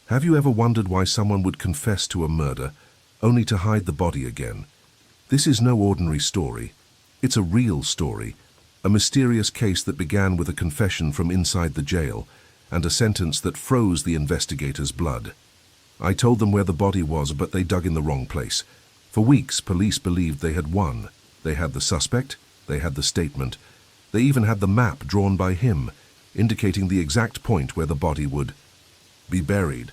Have you ever wondered why someone would confess to a murder only to hide the body again? This is no ordinary story. It's a real story, a mysterious case that began with a confession from inside the jail and a sentence that froze the investigators' blood. I told them where the body was, but they dug in the wrong place. For weeks, police believed they had won. They had the suspect, they had the statement, they even had the map drawn by him, indicating the exact point where the body would be buried,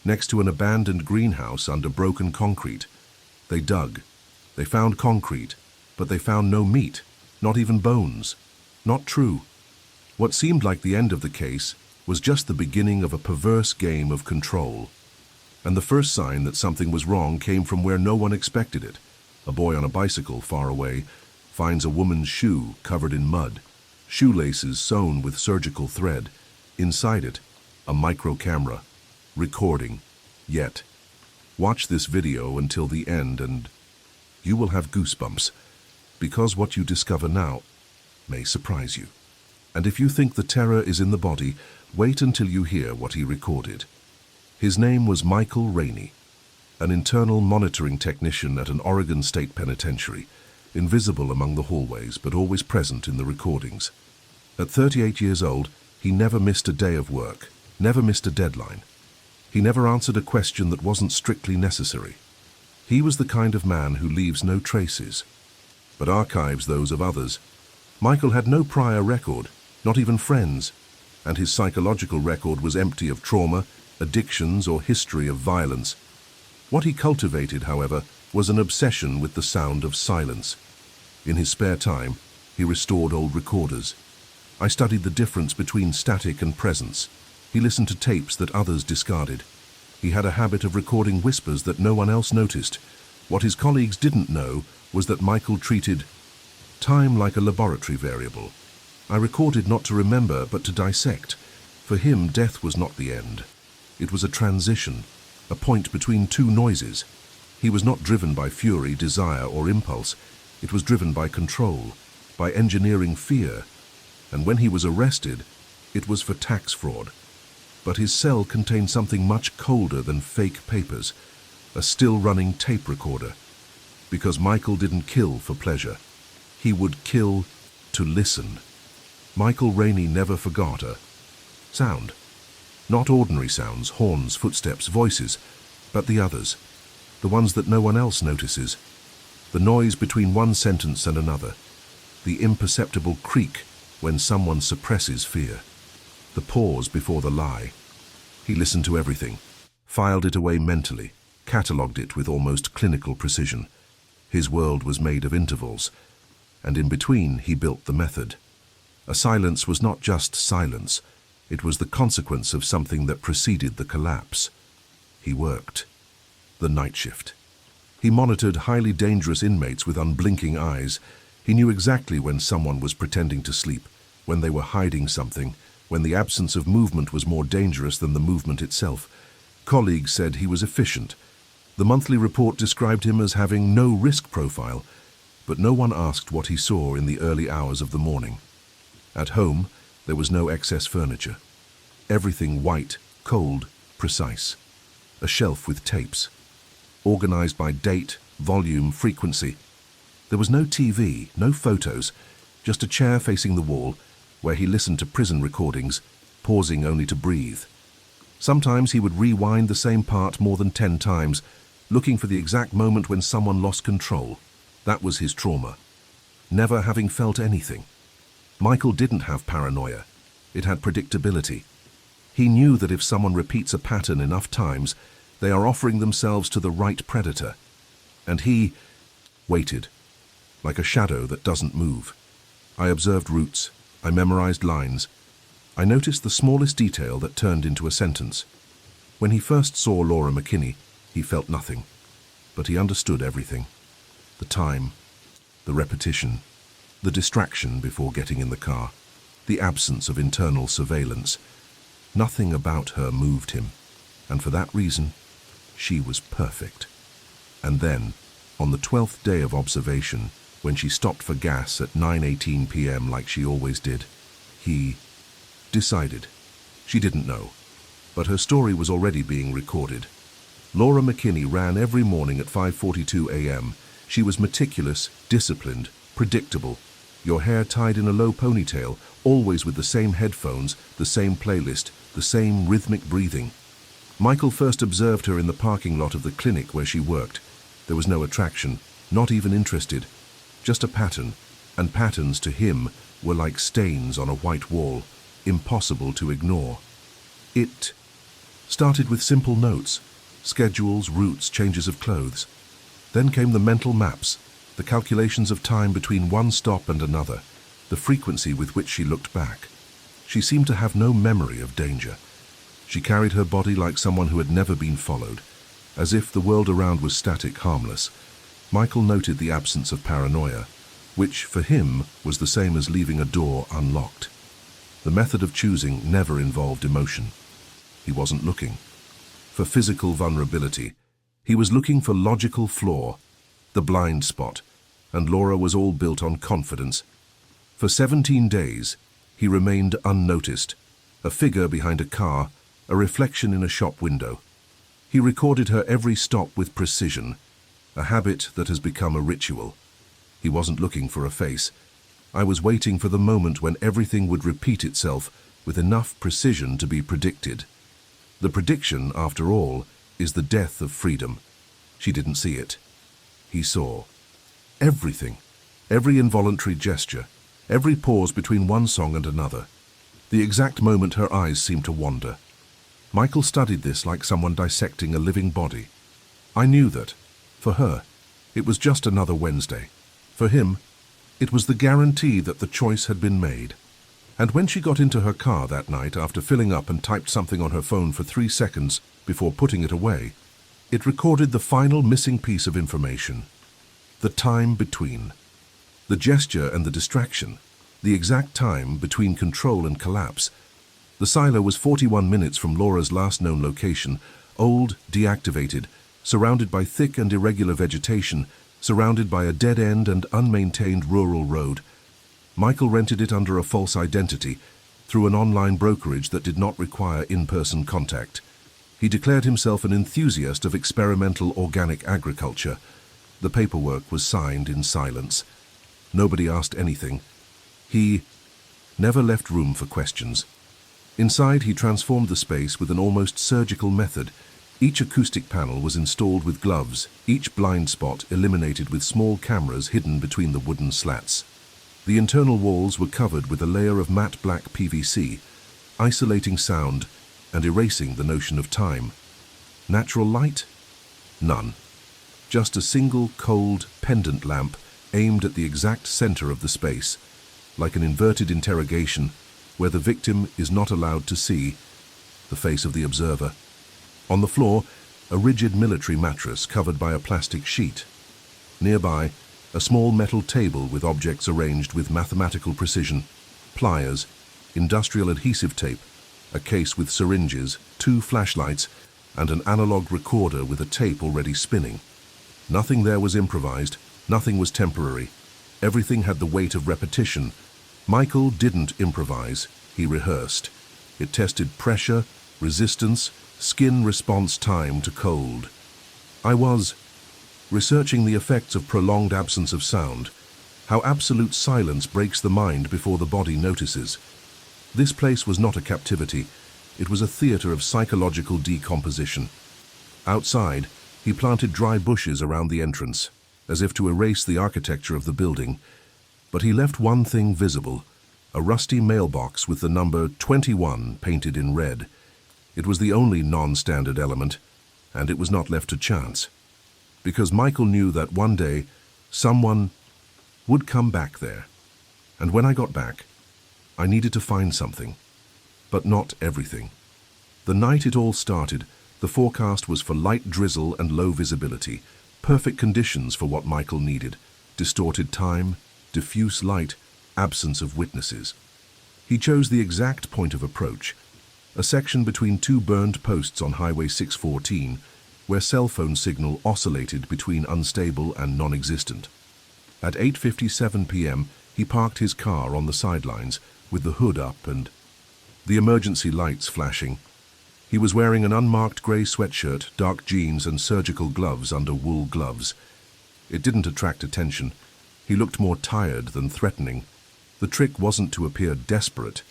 next to an abandoned greenhouse under broken concrete. They dug. They found concrete, but they found no meat, not even bones. Not true. What seemed like the end of the case was just the beginning of a perverse game of control. And the first sign that something was wrong came from where no one expected it. A boy on a bicycle far away finds a woman's shoe covered in mud, shoelaces sewn with surgical thread. Inside it, a micro camera, recording. Yet, watch this video until the end and you will have goosebumps, because what you discover now may surprise you. And if you think the terror is in the body, wait until you hear what he recorded. His name was Michael Rainey, an internal monitoring technician at an Oregon State Penitentiary, invisible among the hallways but always present in the recordings. At 38 years old, he never missed a day of work, never missed a deadline. He never answered a question that wasn't strictly necessary. He was the kind of man who leaves no traces, but archives those of others. Michael had no prior record, not even friends, and his psychological record was empty of trauma, addictions, or history of violence. What he cultivated, however, was an obsession with the sound of silence. In his spare time, he restored old recorders. I studied the difference between static and presence. He listened to tapes that others discarded. He had a habit of recording whispers that no one else noticed. What his colleagues didn't know was that Michael treated time like a laboratory variable. I recorded not to remember, but to dissect. For him, death was not the end. It was a transition, a point between two noises. He was not driven by fury, desire, or impulse. It was driven by control, by engineering fear. And when he was arrested, it was for tax fraud. But his cell contained something much colder than fake papers, a still-running tape recorder. Because Michael didn't kill for pleasure. He would kill to listen. Michael Rainey never forgot a sound. Not ordinary sounds, horns, footsteps, voices, but the others, the ones that no one else notices. The noise between one sentence and another, the imperceptible creak when someone suppresses fear, the pause before the lie. He listened to everything, filed it away mentally, catalogued it with almost clinical precision. His world was made of intervals, and in between he built the method. A silence was not just silence, it was the consequence of something that preceded the collapse. He worked. The night shift. He monitored highly dangerous inmates with unblinking eyes. He knew exactly when someone was pretending to sleep, when they were hiding something, when the absence of movement was more dangerous than the movement itself. Colleagues said he was efficient. The monthly report described him as having no risk profile, but no one asked what he saw in the early hours of the morning. At home, there was no excess furniture. Everything white, cold, precise. A shelf with tapes, organized by date, volume, frequency. There was no TV, no photos, just a chair facing the wall where he listened to prison recordings, pausing only to breathe. Sometimes he would rewind the same part more than 10 times, looking for the exact moment when someone lost control. That was his trauma. Never having felt anything. Michael didn't have paranoia. It had predictability. He knew that if someone repeats a pattern enough times, they are offering themselves to the right predator. And he waited, like a shadow that doesn't move. I observed routes. I memorized lines. I noticed the smallest detail that turned into a sentence. When he first saw Laura McKinney, he felt nothing. But he understood everything. The time, the repetition, the distraction before getting in the car, the absence of internal surveillance. Nothing about her moved him, and for that reason, she was perfect. And then, on the 12th day of observation, when she stopped for gas at 9:18 p.m. like she always did, he decided. She didn't know, but her story was already being recorded. Laura McKinney ran every morning at 5:42 a.m. She was meticulous, disciplined, predictable. Your hair tied in a low ponytail, always with the same headphones, the same playlist, the same rhythmic breathing. Michael first observed her in the parking lot of the clinic where she worked. There was no attraction, not even interested, just a pattern, and patterns to him were like stains on a white wall, impossible to ignore. It started with simple notes, schedules, routes, changes of clothes. Then came the mental maps, the calculations of time between one stop and another, the frequency with which she looked back. She seemed to have no memory of danger. She carried her body like someone who had never been followed, as if the world around was static, harmless. Michael noted the absence of paranoia, which, for him, was the same as leaving a door unlocked. The method of choosing never involved emotion. He wasn't looking for physical vulnerability. He was looking for logical flaw, the blind spot, and Laura was all built on confidence. For 17 days, he remained unnoticed, a figure behind a car, a reflection in a shop window. He recorded her every stop with precision, a habit that has become a ritual. He wasn't looking for a face. I was waiting for the moment when everything would repeat itself with enough precision to be predicted. The prediction, after all, is the death of freedom. She didn't see it. He saw. Everything. Every involuntary gesture. Every pause between one song and another. The exact moment her eyes seemed to wander. Michael studied this like someone dissecting a living body. I knew that, for her, it was just another Wednesday. For him, it was the guarantee that the choice had been made. And when she got into her car that night after filling up and typed something on her phone for 3 seconds before putting it away, it recorded the final missing piece of information. The time between. The gesture and the distraction. The exact time between control and collapse. The silo was 41 minutes from Laura's last known location, old, deactivated, surrounded by thick and irregular vegetation, surrounded by a dead-end and unmaintained rural road. Michael rented it under a false identity, through an online brokerage that did not require in-person contact. He declared himself an enthusiast of experimental organic agriculture. The paperwork was signed in silence. Nobody asked anything. He never left room for questions. Inside, he transformed the space with an almost surgical method. Each acoustic panel was installed with gloves, each blind spot eliminated with small cameras hidden between the wooden slats. The internal walls were covered with a layer of matte black PVC, isolating sound and erasing the notion of time. Natural light? None. Just a single cold pendant lamp aimed at the exact center of the space, like an inverted interrogation where the victim is not allowed to see the face of the observer. On the floor, a rigid military mattress covered by a plastic sheet. Nearby, a small metal table with objects arranged with mathematical precision, pliers, industrial adhesive tape, a case with syringes, 2 flashlights, and an analog recorder with a tape already spinning. Nothing there was improvised, nothing was temporary. Everything had the weight of repetition. Michael didn't improvise, he rehearsed. It tested pressure, resistance, skin response time to cold. I was researching the effects of prolonged absence of sound, how absolute silence breaks the mind before the body notices. This place was not a captivity, it was a theater of psychological decomposition. Outside, he planted dry bushes around the entrance, as if to erase the architecture of the building, but he left one thing visible, a rusty mailbox with the number 21 painted in red. It was the only non-standard element, and it was not left to chance. Because Michael knew that one day, someone would come back there. And when I got back, I needed to find something, but not everything. The night it all started, the forecast was for light drizzle and low visibility, perfect conditions for what Michael needed: distorted time, diffuse light, absence of witnesses. He chose the exact point of approach, a section between 2 burned posts on Highway 614, where cell phone signal oscillated between unstable and non-existent. At 8:57 p.m., he parked his car on the sidelines, with the hood up and the emergency lights flashing. He was wearing an unmarked grey sweatshirt, dark jeans and surgical gloves under wool gloves. It didn't attract attention. He looked more tired than threatening. The trick wasn't to appear desperate.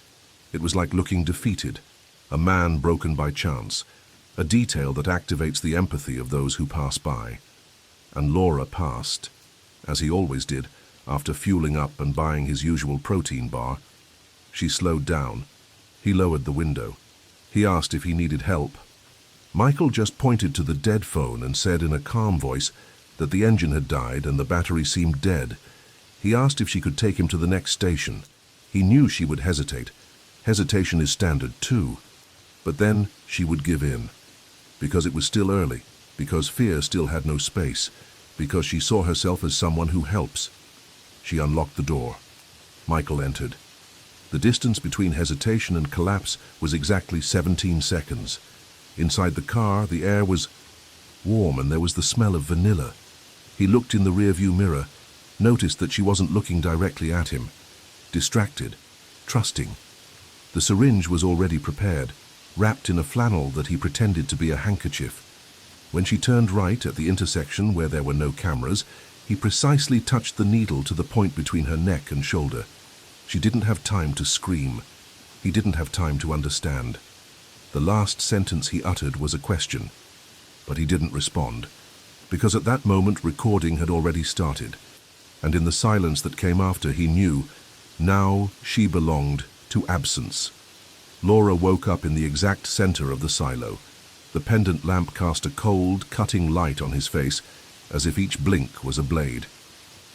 It was like looking defeated, a man broken by chance, a detail that activates the empathy of those who pass by. And Laura passed, as he always did, after fueling up and buying his usual protein bar. She slowed down. He lowered the window. He asked if he needed help. Michael just pointed to the dead phone and said in a calm voice that the engine had died and the battery seemed dead. He asked if she could take him to the next station. He knew she would hesitate. Hesitation is standard too. But then she would give in. Because it was still early. Because fear still had no space. Because she saw herself as someone who helps. She unlocked the door. Michael entered. The distance between hesitation and collapse was exactly 17 seconds. Inside the car, the air was warm and there was the smell of vanilla. He looked in the rearview mirror, noticed that she wasn't looking directly at him. Distracted, trusting. The syringe was already prepared, wrapped in a flannel that he pretended to be a handkerchief. When she turned right at the intersection where there were no cameras, he precisely touched the needle to the point between her neck and shoulder. She didn't have time to scream. He didn't have time to understand. The last sentence he uttered was a question, but he didn't respond, because at that moment recording had already started, and in the silence that came after he knew, now she belonged to absence. Laura woke up in the exact center of the silo. The pendant lamp cast a cold, cutting light on his face, as if each blink was a blade.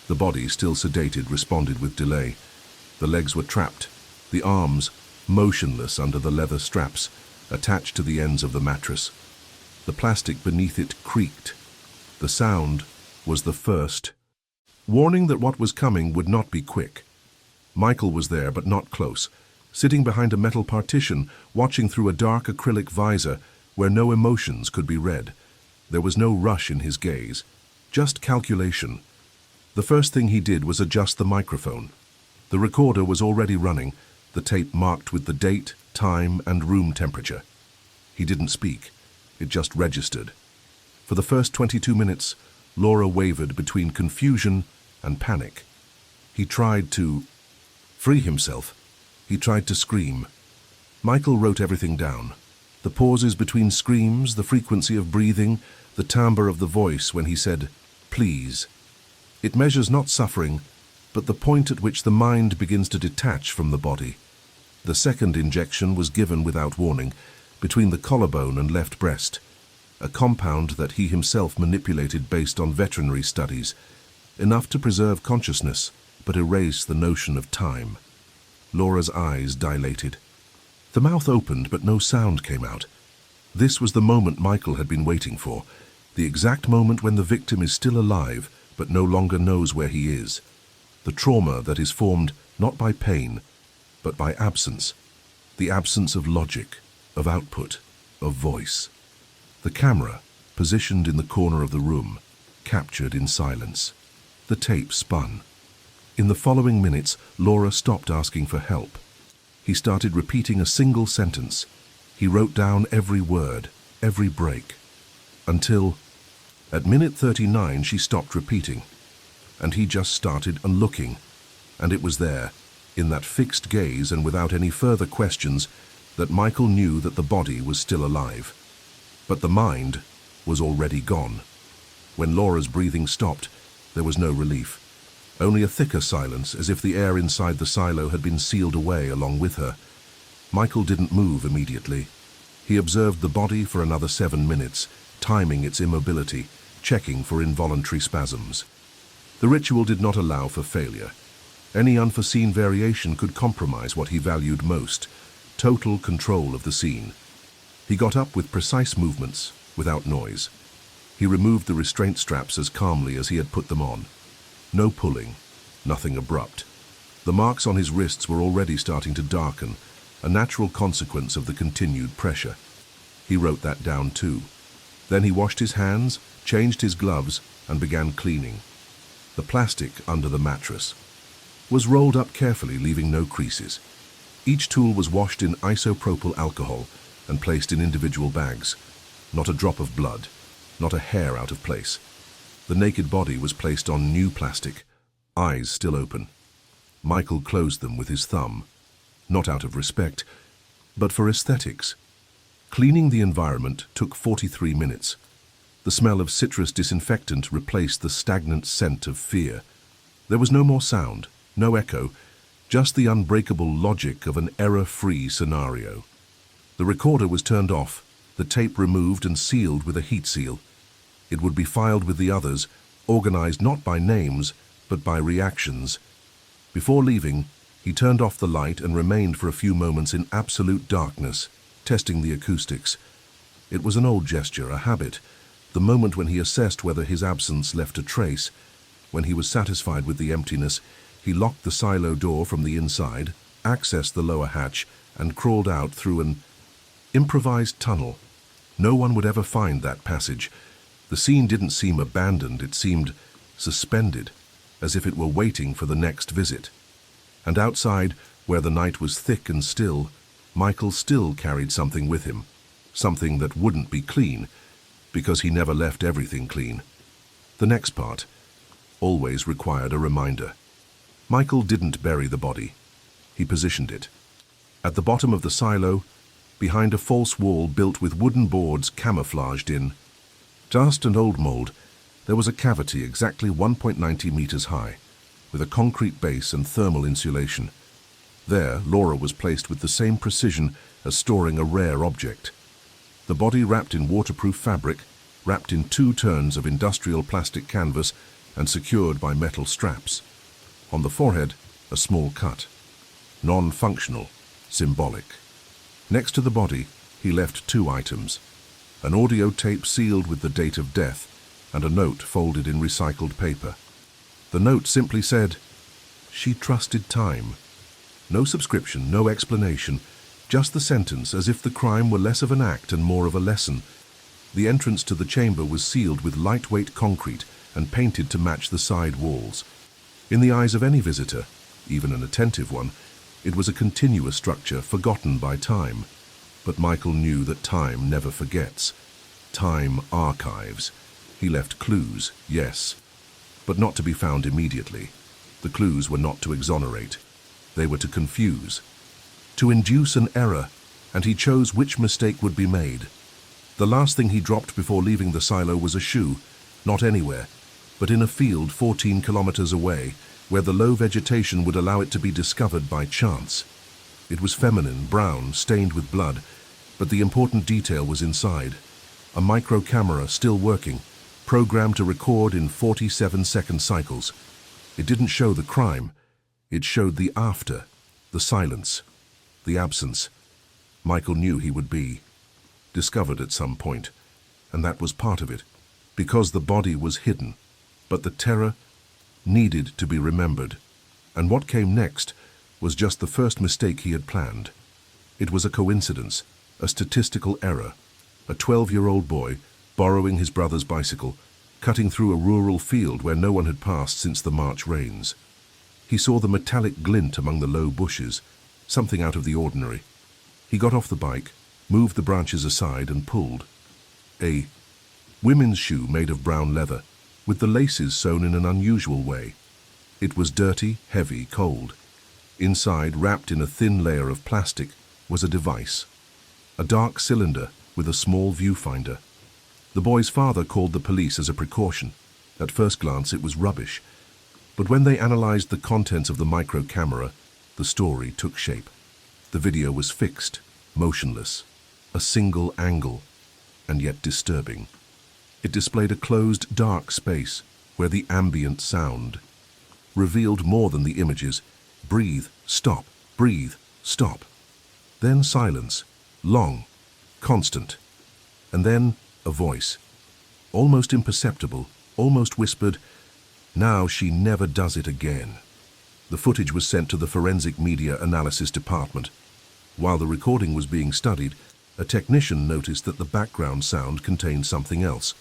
The body, still sedated, responded with delay. The legs were trapped, the arms motionless under the leather straps attached to the ends of the mattress. The plastic beneath it creaked. The sound was the first warning that what was coming would not be quick. Michael was there, but not close, sitting behind a metal partition, watching through a dark acrylic visor where no emotions could be read. There was no rush in his gaze, just calculation. The first thing he did was adjust the microphone. The recorder was already running, the tape marked with the date, time, and room temperature. He didn't speak. It just registered. For the first 22 minutes, Laura wavered between confusion and panic. He tried to free himself. He tried to scream. Michael wrote everything down. The pauses between screams, the frequency of breathing, the timbre of the voice when he said, "Please." It measures not suffering, but the point at which the mind begins to detach from the body. The second injection was given without warning, between the collarbone and left breast, a compound that he himself manipulated based on veterinary studies, enough to preserve consciousness, but erase the notion of time. Laura's eyes dilated. The mouth opened, but no sound came out. This was the moment Michael had been waiting for, the exact moment when the victim is still alive, but no longer knows where he is. The trauma that is formed not by pain, but by absence. The absence of logic, of output, of voice. The camera, positioned in the corner of the room, captured in silence. The tape spun. In the following minutes, Laura stopped asking for help. He started repeating a single sentence. He wrote down every word, every break. Until, at minute 39, she stopped repeating. And he just started looking. And it was there, in that fixed gaze and without any further questions, that Michael knew that the body was still alive. But the mind was already gone. When Laura's breathing stopped, there was no relief. Only a thicker silence, as if the air inside the silo had been sealed away along with her. Michael didn't move immediately. He observed the body for another 7 minutes, timing its immobility, checking for involuntary spasms. The ritual did not allow for failure. Any unforeseen variation could compromise what he valued most, total control of the scene. He got up with precise movements, without noise. He removed the restraint straps as calmly as he had put them on. No pulling, nothing abrupt. The marks on his wrists were already starting to darken, a natural consequence of the continued pressure. He wrote that down too. Then he washed his hands, changed his gloves, and began cleaning. The plastic under the mattress was rolled up carefully, leaving no creases. Each tool was washed in isopropyl alcohol, and placed in individual bags. Not a drop of blood, not a hair out of place. The naked body was placed on new plastic, eyes still open. Michael closed them with his thumb, not out of respect, but for aesthetics. Cleaning the environment took 43 minutes. The smell of citrus disinfectant replaced the stagnant scent of fear. There was no more sound, no echo, just the unbreakable logic of an error-free scenario. The recorder was turned off, the tape removed and sealed with a heat seal. It would be filed with the others, organized not by names, but by reactions. Before leaving, he turned off the light and remained for a few moments in absolute darkness, testing the acoustics. It was an old gesture, a habit, the moment when he assessed whether his absence left a trace. When he was satisfied with the emptiness, he locked the silo door from the inside, accessed the lower hatch, and crawled out through an improvised tunnel. No one would ever find that passage. The scene didn't seem abandoned, it seemed suspended, as if it were waiting for the next visit. And outside, where the night was thick and still, Michael still carried something with him, something that wouldn't be clean, because he never left everything clean. The next part always required a reminder. Michael didn't bury the body. He positioned it. At the bottom of the silo, behind a false wall built with wooden boards camouflaged in dust and old mold, there was a cavity exactly 1.90 meters high, with a concrete base and thermal insulation. There, Laura was placed with the same precision as storing a rare object. The body wrapped in waterproof fabric, wrapped in 2 turns of industrial plastic canvas and secured by metal straps. On the forehead, a small cut. Non-functional, symbolic. Next to the body, he left 2 items. An audio tape sealed with the date of death and a note folded in recycled paper. The note simply said, "She trusted time." No subscription, no explanation, just the sentence, as if the crime were less of an act and more of a lesson. The entrance to the chamber was sealed with lightweight concrete and painted to match the side walls. In the eyes of any visitor, even an attentive one, it was a continuous structure forgotten by time. But Michael knew that time never forgets. Time archives. He left clues, yes, but not to be found immediately. The clues were not to exonerate. They were to confuse, to induce an error, and he chose which mistake would be made. The last thing he dropped before leaving the silo was a shoe, not anywhere, but in a field 14 kilometers away, where the low vegetation would allow it to be discovered by chance. It was feminine, brown, stained with blood, but the important detail was inside. A micro camera still working, programmed to record in 47-second cycles. It didn't show the crime. It showed the after, the silence, the absence. Michael knew he would be discovered at some point, and that was part of it, because the body was hidden. But the terror needed to be remembered, and what came next was just the first mistake he had planned. It was a coincidence, a statistical error. A 12-year-old boy, borrowing his brother's bicycle, cutting through a rural field where no one had passed since the March rains. He saw the metallic glint among the low bushes, something out of the ordinary. He got off the bike, moved the branches aside and pulled. A women's shoe made of brown leather, with the laces sewn in an unusual way. It was dirty, heavy, cold. Inside, wrapped in a thin layer of plastic, was a device. A dark cylinder with a small viewfinder. The boy's father called the police as a precaution. At first glance, it was rubbish. But when they analyzed the contents of the micro camera, the story took shape. The video was fixed, motionless, a single angle, and yet disturbing. It displayed a closed, dark space where the ambient sound revealed more than the images. Breathe, stop, breathe, stop. Then silence, long, constant. And then a voice, almost imperceptible, almost whispered, "Now she never does it again." The footage was sent to the Forensic Media Analysis Department. While the recording was being studied, a technician noticed that the background sound contained something else,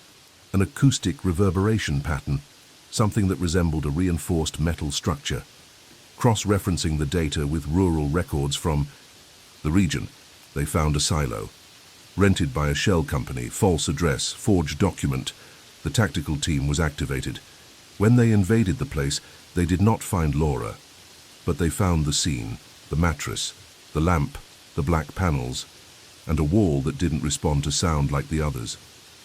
an acoustic reverberation pattern, something that resembled a reinforced metal structure. Cross-referencing the data with rural records from the region, they found a silo, Rented by a shell company, false address, forged document. The tactical team was activated. When they invaded the place, they did not find Laura, but they found the scene, the mattress, the lamp, the black panels, and a wall that didn't respond to sound like the others.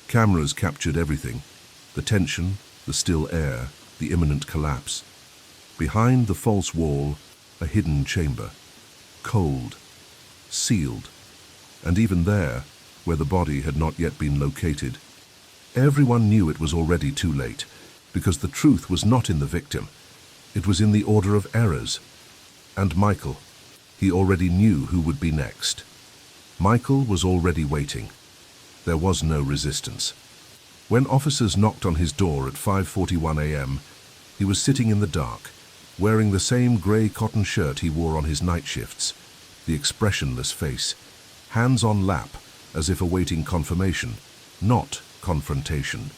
Cameras captured everything: the tension, the still air, the imminent collapse. Behind the false wall, a hidden chamber. Cold, sealed, and even there, where the body had not yet been located, everyone knew it was already too late, because the truth was not in the victim. It was in the order of errors. And Michael, he already knew who would be next. Michael was already waiting. There was no resistance. When officers knocked on his door at 5:41 a.m., he was sitting in the dark, wearing the same grey cotton shirt he wore on his night shifts, the expressionless face, hands on lap, as if awaiting confirmation, not confrontation.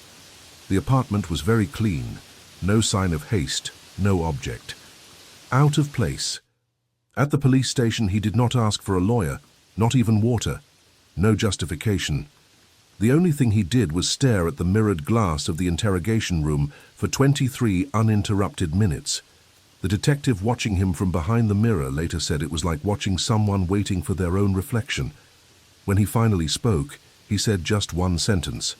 The apartment was very clean, no sign of haste, no object. Out of place. At the police station, he did not ask for a lawyer, not even water, no justification. The only thing he did was stare at the mirrored glass of the interrogation room for 23 uninterrupted minutes. The detective watching him from behind the mirror later said it was like watching someone waiting for their own reflection. When he finally spoke, he said just one sentence: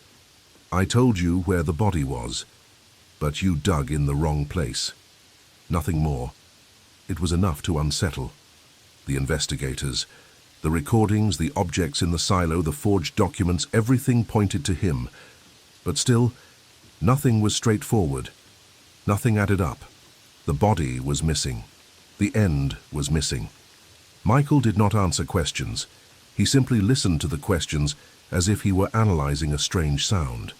"I told you where the body was, but you dug in the wrong place." Nothing more. It was enough to unsettle the investigators. The recordings, the objects in the silo, the forged documents, everything pointed to him. But still, nothing was straightforward. Nothing added up. The body was missing. The end was missing. Michael did not answer questions. He simply listened to the questions as if he were analyzing a strange sound.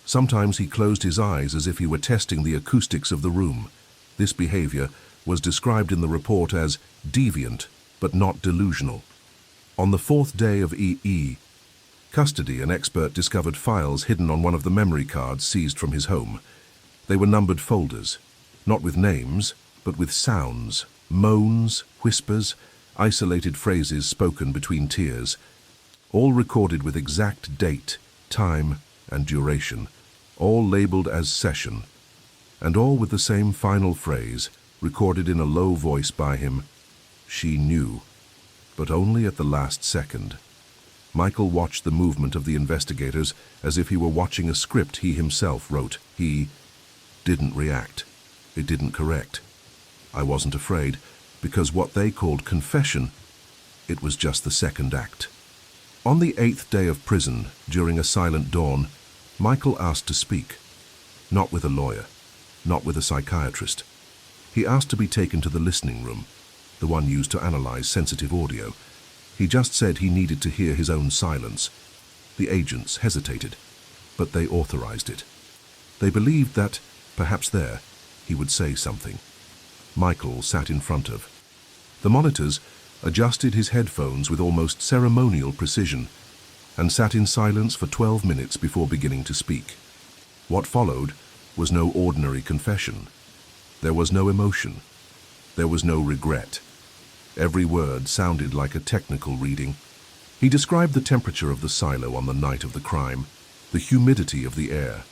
Sometimes he closed his eyes as if he were testing the acoustics of the room. This behavior was described in the report as deviant, but not delusional. On the 4th day of custody, an expert discovered files hidden on one of the memory cards seized from his home. They were numbered folders, not with names, but with sounds, moans, whispers, isolated phrases spoken between tears, all recorded with exact date, time, and duration, all labeled as session, and all with the same final phrase, recorded in a low voice by him: "She knew," but only at the last second. Michael watched the movement of the investigators as if he were watching a script he himself wrote. He didn't react. It didn't correct. I wasn't afraid, because what they called confession, it was just the second act. On the 8th day of prison, during a silent dawn, Michael asked to speak. Not with a lawyer, not with a psychiatrist. He asked to be taken to the listening room, the one used to analyze sensitive audio. He just said he needed to hear his own silence. The agents hesitated, but they authorized it. They believed that, perhaps there, he would say something. Michael sat in front of. The monitors adjusted his headphones with almost ceremonial precision and sat in silence for 12 minutes before beginning to speak. What followed was no ordinary confession. There was no emotion. There was no regret. Every word sounded like a technical reading. He described the temperature of the silo on the night of the crime, the humidity of the air,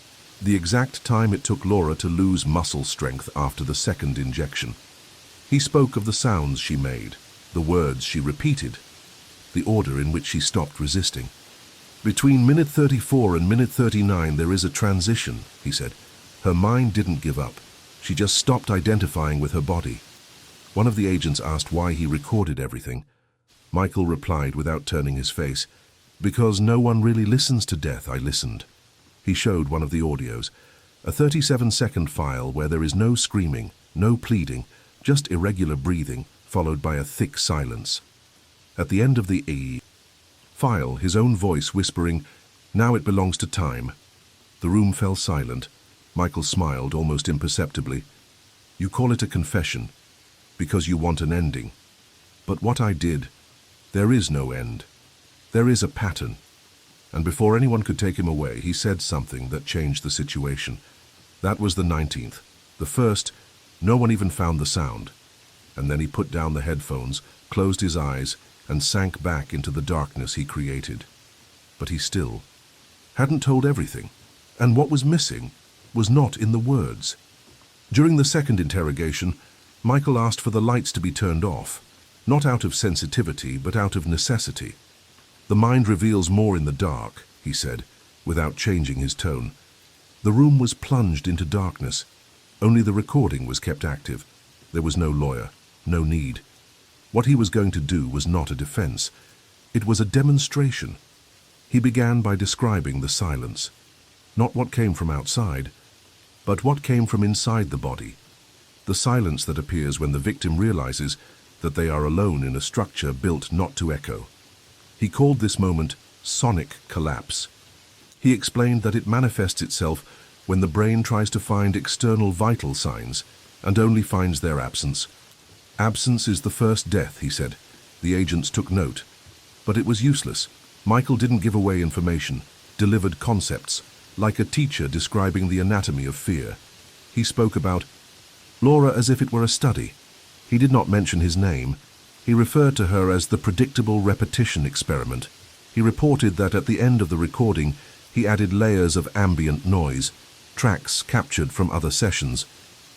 the exact time it took Laura to lose muscle strength after the second injection. He spoke of the sounds she made, the words she repeated, the order in which she stopped resisting. "Between minute 34 and minute 39 there is a transition," he said. "Her mind didn't give up. She just stopped identifying with her body." One of the agents asked why he recorded everything. Michael replied without turning his face, "Because no one really listens to death, I listened." He showed one of the audios, a 37-second file where there is no screaming, no pleading, just irregular breathing, followed by a thick silence. At the end of the file, his own voice whispering, "Now it belongs to time." The room fell silent. Michael smiled almost imperceptibly. "You call it a confession, because you want an ending. But what I did, there is no end. There is a pattern." And before anyone could take him away, he said something that changed the situation. That was the 19th. The first, no one even found the sound. And then he put down the headphones, closed his eyes, and sank back into the darkness he created. but he still hadn't told everything, and what was missing was not in the words. During the second interrogation, Michael asked for the lights to be turned off, not out of sensitivity, but out of necessity. "The mind reveals more in the dark," he said, without changing his tone. The room was plunged into darkness. Only the recording was kept active. There was no lawyer, no need. What he was going to do was not a defense. It was a demonstration. He began by describing the silence. Not what came from outside, but what came from inside the body. The silence that appears when the victim realizes that they are alone in a structure built not to echo. He called this moment sonic collapse. He explained that it manifests itself when the brain tries to find external vital signs and only finds their absence. "Absence is the first death," he said. The agents took note. But it was useless. Michael didn't give away information, delivered concepts, like a teacher describing the anatomy of fear. He spoke about Laura as if it were a study. He did not mention his name. He referred to her as the predictable repetition experiment. He reported that at the end of the recording, he added layers of ambient noise, tracks captured from other sessions.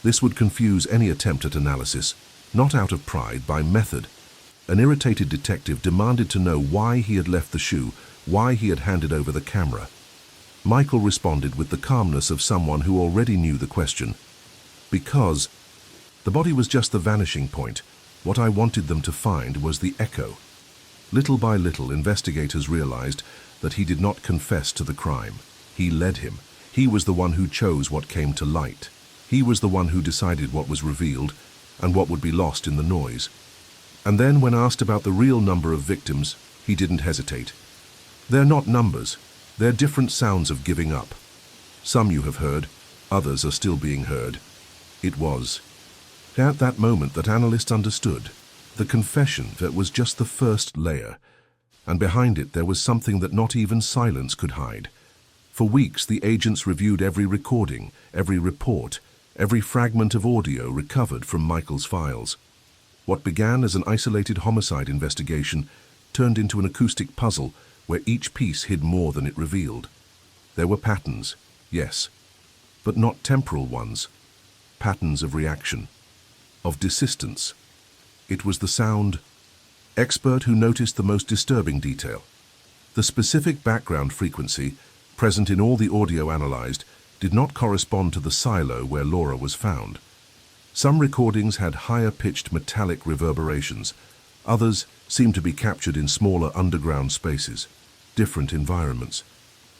This would confuse any attempt at analysis, not out of pride, by method. An irritated detective demanded to know why he had left the shoe, why he had handed over the camera. Michael responded with the calmness of someone who already knew the question. "Because the body was just the vanishing point. What I wanted them to find was the echo." Little by little, investigators realized that he did not confess to the crime. He led him. He was the one who chose what came to light. He was the one who decided what was revealed and what would be lost in the noise. And then, when asked about the real number of victims, he didn't hesitate. "They're not numbers. They're different sounds of giving up. Some you have heard, others are still being heard." It was at that moment that analysts understood. The confession that was just the first layer, and behind it there was something that not even silence could hide. For weeks the agents reviewed every recording, every report, every fragment of audio recovered from Michael's files. What began as an isolated homicide investigation turned into an acoustic puzzle where each piece hid more than it revealed. There were patterns, yes, but not temporal ones. Patterns of reaction, of desistance. It was the sound expert who noticed the most disturbing detail. The specific background frequency present in all the audio analyzed did not correspond to the silo where Laura was found. Some recordings had higher-pitched metallic reverberations. Others seemed to be captured in smaller underground spaces, different environments.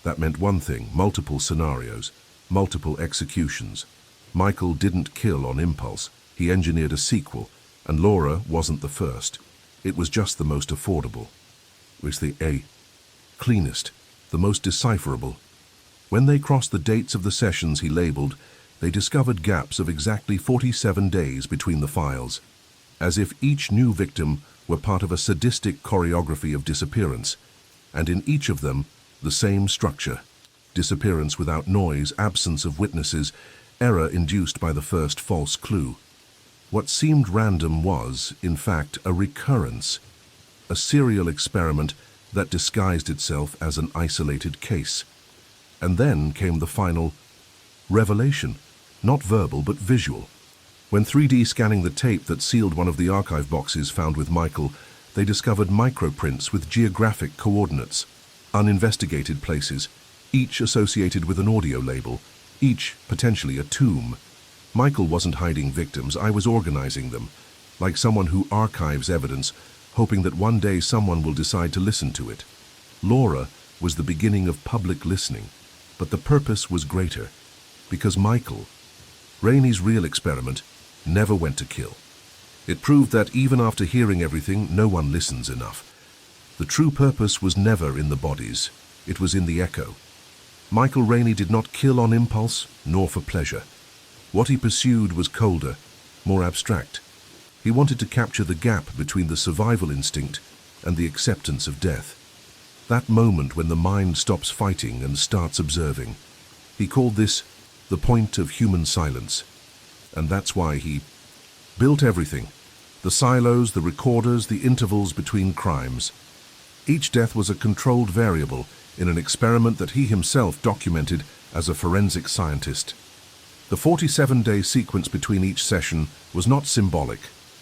That meant one thing: multiple scenarios, multiple executions. Michael didn't kill on impulse. He engineered a sequel, and Laura wasn't the first. It was just the most affordable. It was the cleanest, the most decipherable. When they crossed the dates of the sessions he labeled, they discovered gaps of exactly 47 days between the files, as if each new victim were part of a sadistic choreography of disappearance, and in each of them, the same structure: disappearance without noise, absence of witnesses, error induced by the first false clue. What seemed random was, in fact, a recurrence, a serial experiment that disguised itself as an isolated case. And then came the final revelation, not verbal but visual. When 3D scanning the tape that sealed one of the archive boxes found with Michael, they discovered microprints with geographic coordinates, uninvestigated places, each associated with an audio label, each potentially a tomb. Michael wasn't hiding victims, I was organizing them, like someone who archives evidence, hoping that one day someone will decide to listen to it. Laura was the beginning of public listening, but the purpose was greater, because Michael, Rainey's real experiment, never went to kill. It proved that even after hearing everything, no one listens enough. The true purpose was never in the bodies, it was in the echo. Michael Rainey did not kill on impulse, nor for pleasure. What he pursued was colder, more abstract. He wanted to capture the gap between the survival instinct and the acceptance of death. That moment when the mind stops fighting and starts observing. He called this the point of human silence. And that's why he built everything: the silos, the recorders, the intervals between crimes. Each death was a controlled variable, in an experiment that he himself documented as a forensic scientist. The 47-day sequence between each session was not symbolic.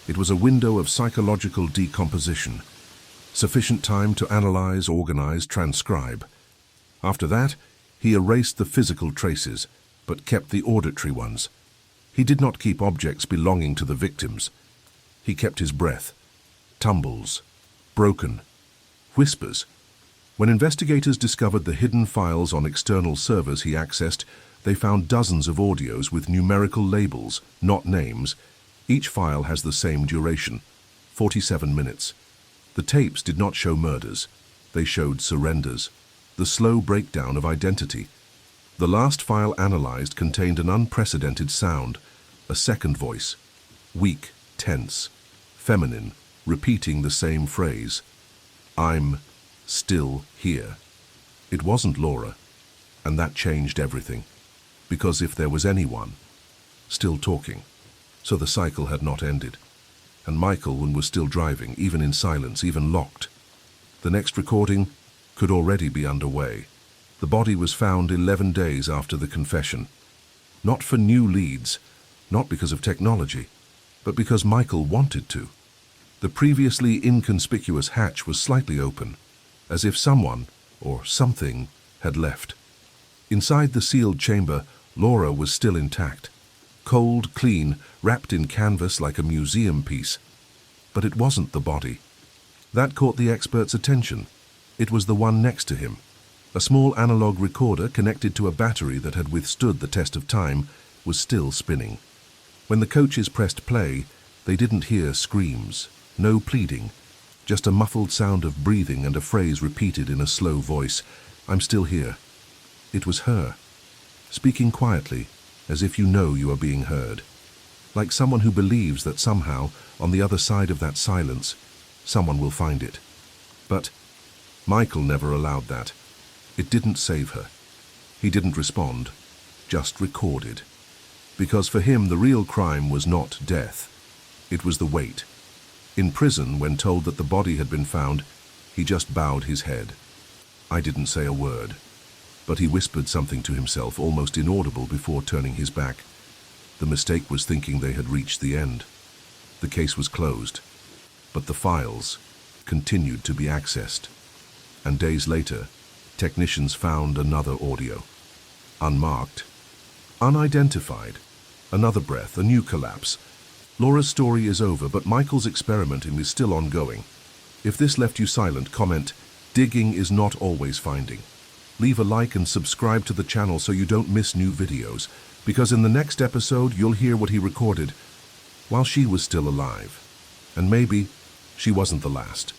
It was a window of psychological decomposition. Sufficient time to analyze, organize, transcribe. After that, he erased the physical traces, but kept the auditory ones. He did not keep objects belonging to the victims. He kept his breath, tumbles, broken, whispers. When investigators discovered the hidden files on external servers he accessed, they found dozens of audios with numerical labels, not names. Each file has the same duration, 47 minutes. The tapes did not show murders. They showed surrenders, the slow breakdown of identity. The last file analyzed contained an unprecedented sound, a second voice, weak, tense, feminine, repeating the same phrase. I'm still here. It wasn't Laura, and that changed everything. Because if there was anyone, still talking, so the cycle had not ended. And Michael was still driving, even in silence, even locked. The next recording could already be underway. The body was found 11 days after the confession. Not for new leads, not because of technology, but because Michael wanted to. The previously inconspicuous hatch was slightly open, as if someone, or something, had left. Inside the sealed chamber, Laura was still intact. Cold, clean, wrapped in canvas like a museum piece. But it wasn't the body. That caught the expert's attention. It was the one next to him. A small analog recorder connected to a battery that had withstood the test of time was still spinning. When the coaches pressed play, they didn't hear screams, no pleading, just a muffled sound of breathing and a phrase repeated in a slow voice, "I'm still here." It was her, speaking quietly, as if you know you are being heard. Like someone who believes that somehow, on the other side of that silence, someone will find it. But Michael never allowed that. It didn't save her. He didn't respond, just recorded. Because for him, the real crime was not death. It was the weight. In prison, when told that the body had been found, he just bowed his head. I didn't say a word, but he whispered something to himself, almost inaudible, before turning his back. The mistake was thinking they had reached the end. The case was closed, but the files continued to be accessed. And days later, technicians found another audio. Unmarked, unidentified, another breath, a new collapse. Laura's story is over, but Michael's experimenting is still ongoing. If this left you silent, comment, "Digging is not always finding." Leave a like and subscribe to the channel so you don't miss new videos, because in the next episode you'll hear what he recorded while she was still alive. And maybe she wasn't the last.